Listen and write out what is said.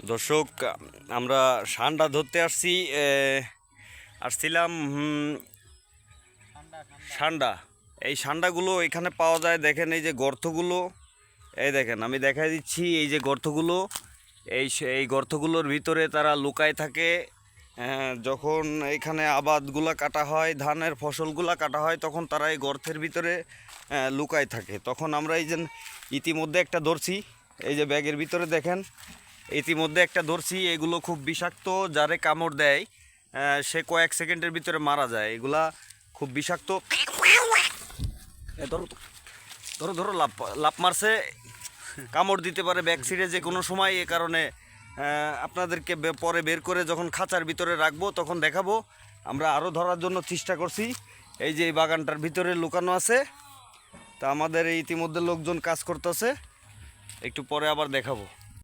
দর্শক, আমরা ষান্ডা ধরতে আসছিলাম ষান্ডা। এই ষান্ডাগুলো এখানে পাওয়া যায়। দেখেন এই যে গর্তগুলো, এই দেখেন আমি দেখাই দিচ্ছি। এই যে গর্তগুলো, এই গর্তগুলোর ভিতরে তারা লুকায় থাকে। যখন এখানে আবাদগুলা কাটা হয়, ধানের ফসলগুলা কাটা হয়, তখন তারা এই গর্তের ভিতরে লুকায় থাকে। তখন আমরা এই যে ইতিমধ্যে একটা ধরছি, এই যে ব্যাগের ভিতরে দেখেন ইতিমধ্যে একটা ধরছি। এগুলো খুব বিষাক্ত, যারে কামড় দেয় সে কয়েক সেকেন্ডের ভিতরে মারা যায়। এগুলা খুব বিষাক্ত। ধরো ধরো ধরো, লাভ লাভ মারছে, কামড় দিতে পারে ব্যাক সিটে যে কোনো সময়। এ কারণে আপনাদেরকে পরে বের করে যখন খাঁচার ভিতরে রাখবো তখন দেখাবো। আমরা আরও ধরার জন্য চেষ্টা করছি। এই যে এই বাগানটার ভিতরে লুকানো আছে। তা আমাদের এই ইতিমধ্যে লোকজন কাজ করতেছে, একটু পরে আবার দেখাবো।